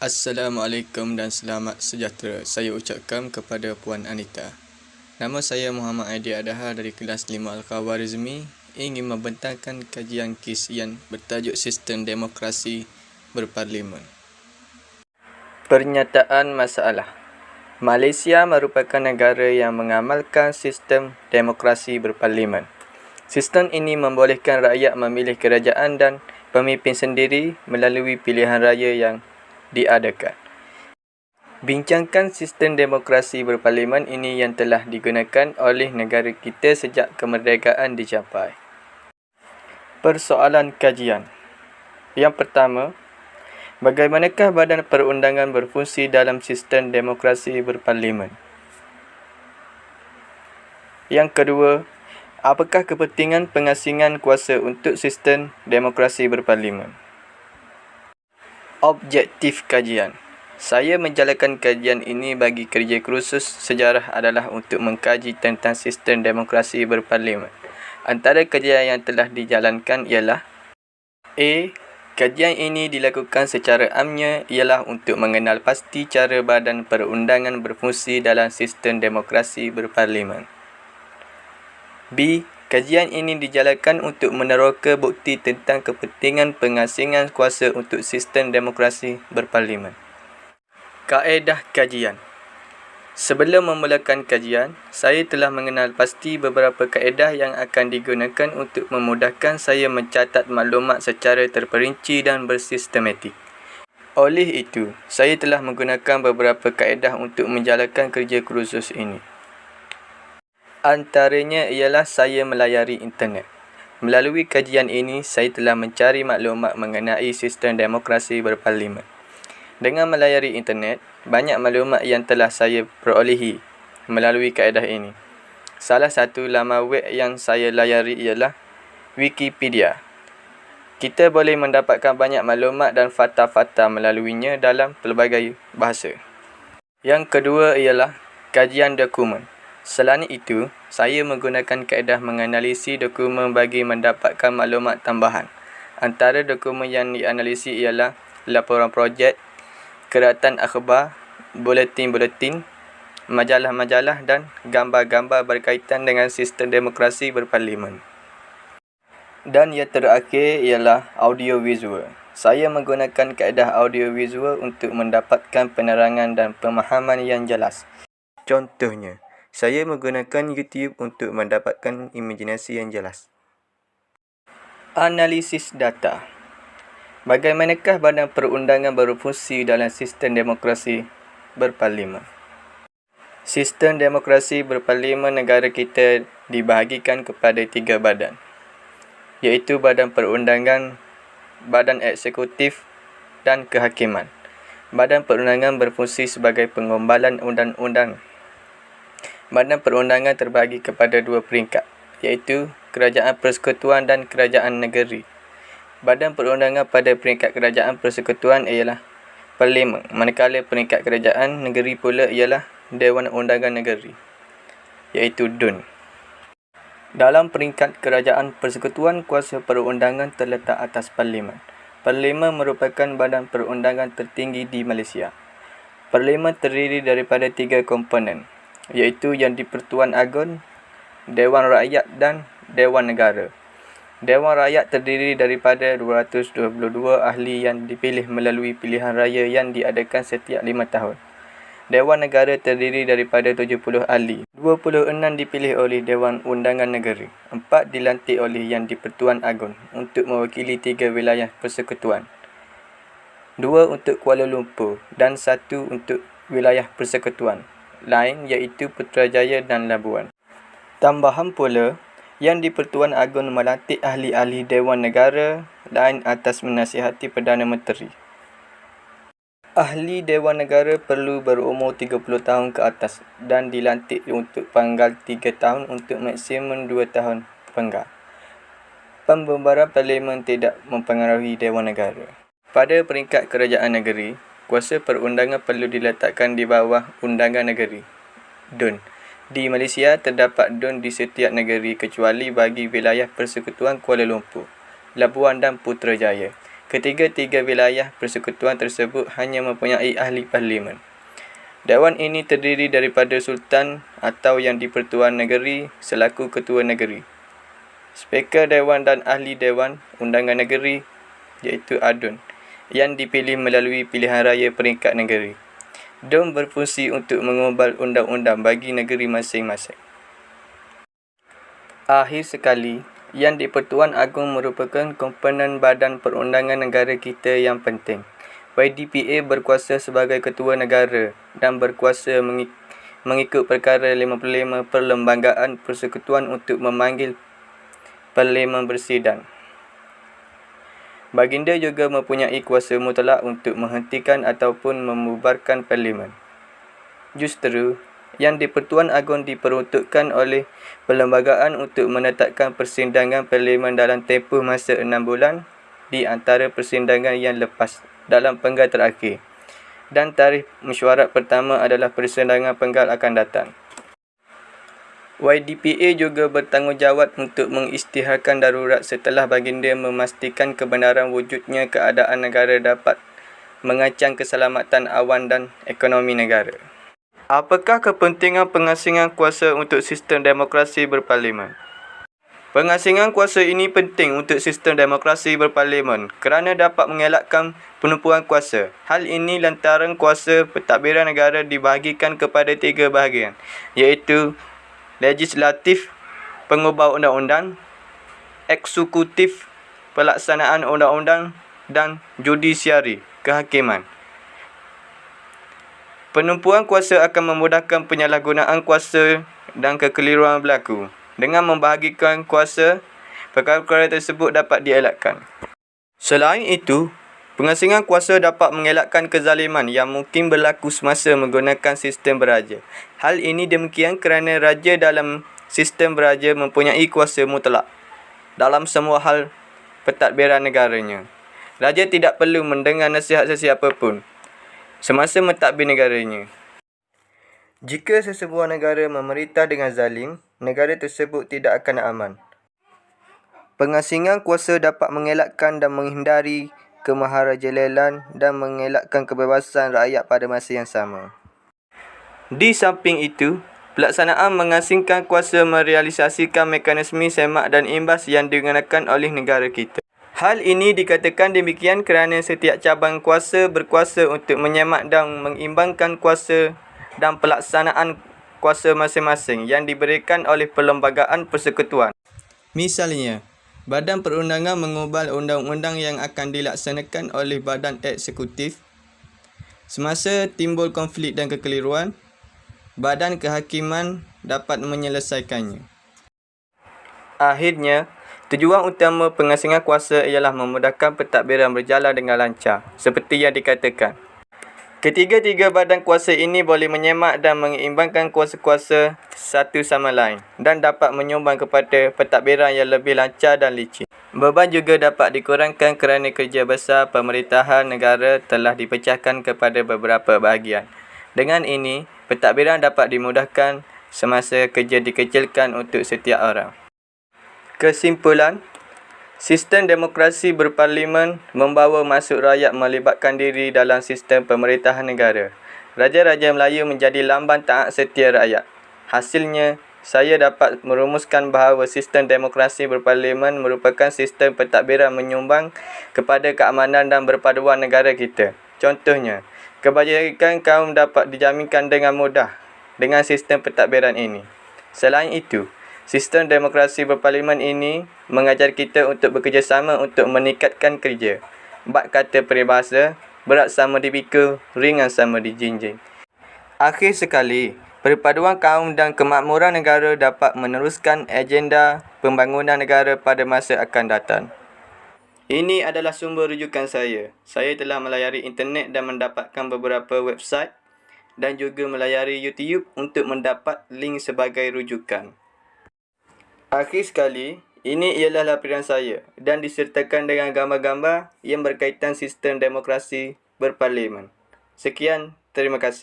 Assalamualaikum dan selamat sejahtera. Saya ucapkan kepada Puan Anita. Nama saya Muhammad Aidi Adhar dari kelas 5 Al-Khawarizmi ingin membentangkan kajian KIS yang bertajuk Sistem Demokrasi Berparlimen. Pernyataan masalah. Malaysia merupakan negara yang mengamalkan sistem demokrasi berparlimen. Sistem ini membolehkan rakyat memilih kerajaan dan pemimpin sendiri melalui pilihan raya yang diadakan. Bincangkan sistem demokrasi berparlimen ini yang telah digunakan oleh negara kita sejak kemerdekaan dicapai. Persoalan kajian. Yang pertama, bagaimanakah badan perundangan berfungsi dalam sistem demokrasi berparlimen? Yang kedua, apakah kepentingan pengasingan kuasa untuk sistem demokrasi berparlimen? Objektif kajian. Saya menjalankan kajian ini bagi kerja kursus sejarah adalah untuk mengkaji tentang sistem demokrasi berparlimen. Antara kajian yang telah dijalankan ialah A. Kajian ini dilakukan secara amnya ialah untuk mengenal pasti cara badan perundangan berfungsi dalam sistem demokrasi berparlimen. B. Kajian ini dijalankan untuk meneroka bukti tentang kepentingan pengasingan kuasa untuk sistem demokrasi berparlimen. Kaedah kajian. Sebelum memulakan kajian, saya telah mengenal pasti beberapa kaedah yang akan digunakan untuk memudahkan saya mencatat maklumat secara terperinci dan bersistematik. Oleh itu, saya telah menggunakan beberapa kaedah untuk menjalankan kerja kursus ini. Antaranya ialah saya melayari internet. Melalui kajian ini, saya telah mencari maklumat mengenai sistem demokrasi berparlimen. Dengan melayari internet, banyak maklumat yang telah saya perolehi melalui kaedah ini. Salah satu laman web yang saya layari ialah Wikipedia. Kita boleh mendapatkan banyak maklumat dan fakta-fakta melaluinya dalam pelbagai bahasa. Yang kedua ialah kajian dokumen. Selain itu, saya menggunakan kaedah menganalisis dokumen bagi mendapatkan maklumat tambahan. Antara dokumen yang dianalisis ialah laporan projek, keratan akhbar, buletin-buletin, majalah-majalah dan gambar-gambar berkaitan dengan sistem demokrasi berparlimen. Dan yang terakhir ialah audio-visual. Saya menggunakan kaedah audio-visual untuk mendapatkan penerangan dan pemahaman yang jelas. Contohnya, saya menggunakan YouTube untuk mendapatkan imajinasi yang jelas. Analisis data. Bagaimanakah badan perundangan berfungsi dalam sistem demokrasi berparlimen? Sistem demokrasi berparlimen negara kita dibahagikan kepada 3 badan, iaitu badan perundangan, badan eksekutif dan kehakiman. Badan perundangan berfungsi sebagai pengumbalan undang-undang. Badan perundangan terbahagi kepada 2 peringkat, iaitu Kerajaan Persekutuan dan Kerajaan Negeri. Badan perundangan pada peringkat Kerajaan Persekutuan ialah Parlimen, manakala peringkat Kerajaan Negeri pula ialah Dewan Undangan Negeri, iaitu DUN. Dalam peringkat Kerajaan Persekutuan, kuasa perundangan terletak atas Parlimen. Parlimen merupakan badan perundangan tertinggi di Malaysia. Parlimen terdiri daripada 3 komponen, iaitu Yang di-Pertuan Agong, Dewan Rakyat dan Dewan Negara. Dewan Rakyat terdiri daripada 222 ahli yang dipilih melalui pilihan raya yang diadakan setiap 5 tahun. Dewan Negara terdiri daripada 70 ahli. 26 dipilih oleh Dewan Undangan Negeri. 4 dilantik oleh Yang di-Pertuan Agong untuk mewakili 3 wilayah persekutuan. 2 untuk Kuala Lumpur dan 1 untuk wilayah persekutuan lain iaitu Putrajaya dan Labuan. Tambahan pula, Yang di-Pertuan Agong melantik ahli-ahli Dewan Negara lain atas menasihati Perdana Menteri. Ahli Dewan Negara perlu berumur 30 tahun ke atas dan dilantik untuk panggal 3 tahun untuk maksimum 2 tahun penggal. Pembubaran Parlimen tidak mempengaruhi Dewan Negara. Pada peringkat Kerajaan Negeri, kuasa perundangan perlu diletakkan di bawah Undangan Negeri, DUN. Di Malaysia, terdapat DUN di setiap negeri kecuali bagi wilayah Persekutuan Kuala Lumpur, Labuan dan Putrajaya. Ketiga-tiga wilayah persekutuan tersebut hanya mempunyai ahli parlimen. Dewan ini terdiri daripada Sultan atau Yang di-Pertuan Negeri selaku Ketua Negeri, Speaker Dewan dan Ahli Dewan Undangan Negeri iaitu ADUN yang dipilih melalui pilihan raya peringkat negeri. DUN berfungsi untuk mengubal undang-undang bagi negeri masing-masing. Akhir sekali, Yang di-Pertuan Agong merupakan komponen badan perundangan negara kita yang penting. YDPA berkuasa sebagai ketua negara dan berkuasa mengikut perkara 55 Perlembagaan Persekutuan untuk memanggil Parlimen bersidang. Baginda juga mempunyai kuasa mutlak untuk menghentikan ataupun membubarkan Parlimen. Justru, Yang di-Pertuan Agong diperuntukkan oleh perlembagaan untuk menetapkan persidangan Parlimen dalam tempoh masa 6 bulan di antara persidangan yang lepas dalam penggal terakhir, dan tarikh mesyuarat pertama adalah persidangan penggal akan datang. YDPA juga bertanggungjawab untuk mengisytiharkan darurat setelah baginda memastikan kebenaran wujudnya keadaan negara dapat mengancam keselamatan awan dan ekonomi negara. Apakah kepentingan pengasingan kuasa untuk sistem demokrasi berparlimen? Pengasingan kuasa ini penting untuk sistem demokrasi berparlimen kerana dapat mengelakkan penumpuan kuasa. Hal ini lantaran kuasa pentadbiran negara dibahagikan kepada 3 bahagian, iaitu legislatif, pengubah undang-undang, eksekutif, pelaksanaan undang-undang, dan judisiari, kehakiman. Penumpuan kuasa akan memudahkan penyalahgunaan kuasa dan kekeliruan berlaku. Dengan membahagikan kuasa, perkara-perkara tersebut dapat dielakkan. Selain itu, pengasingan kuasa dapat mengelakkan kezaliman yang mungkin berlaku semasa menggunakan sistem beraja. Hal ini demikian kerana raja dalam sistem beraja mempunyai kuasa mutlak dalam semua hal pentadbiran negaranya. Raja tidak perlu mendengar nasihat sesiapa pun semasa mentadbir negaranya. Jika sesebuah negara memerintah dengan zalim, negara tersebut tidak akan aman. Pengasingan kuasa dapat mengelakkan dan menghindari kemaharajalelan dan mengelakkan kebebasan rakyat pada masa yang sama. Di samping itu, pelaksanaan mengasingkan kuasa merealisasikan mekanisme semak dan imbas yang digunakan oleh negara kita. Hal ini dikatakan demikian kerana setiap cabang kuasa berkuasa untuk menyemak dan mengimbangkan kuasa dan pelaksanaan kuasa masing-masing yang diberikan oleh Perlembagaan Persekutuan. Misalnya, Badan Perundangan mengubal undang-undang yang akan dilaksanakan oleh Badan Eksekutif. Semasa timbul konflik dan kekeliruan, Badan Kehakiman dapat menyelesaikannya. Akhirnya, tujuan utama pengasingan kuasa ialah memudahkan pentadbiran berjalan dengan lancar, seperti yang dikatakan. Ketiga-tiga badan kuasa ini boleh menyemak dan mengimbangkan kuasa-kuasa satu sama lain dan dapat menyumbang kepada pentadbiran yang lebih lancar dan licin. Beban juga dapat dikurangkan kerana kerja besar pemerintahan negara telah dipecahkan kepada beberapa bahagian. Dengan ini, pentadbiran dapat dimudahkan semasa kerja dikecilkan untuk setiap orang. Kesimpulan, sistem demokrasi berparlimen membawa masuk rakyat melibatkan diri dalam sistem pemerintahan negara. Raja-raja Melayu menjadi lambang taat setia rakyat. Hasilnya, saya dapat merumuskan bahawa sistem demokrasi berparlimen merupakan sistem pentadbiran menyumbang kepada keamanan dan berpaduan negara kita. Contohnya, kebajikan kaum dapat dijaminkan dengan mudah dengan sistem pentadbiran ini. Selain itu, sistem demokrasi berparlimen ini mengajar kita untuk bekerjasama untuk meningkatkan kerja. Bab kata peribahasa, berat sama dipikul, ringan sama dijinjing. Akhir sekali, perpaduan kaum dan kemakmuran negara dapat meneruskan agenda pembangunan negara pada masa akan datang. Ini adalah sumber rujukan saya. Saya telah melayari internet dan mendapatkan beberapa website dan juga melayari YouTube untuk mendapat link sebagai rujukan. Akhir sekali, ini ialah laporan saya dan disertakan dengan gambar-gambar yang berkaitan sistem demokrasi berparlimen. Sekian, terima kasih.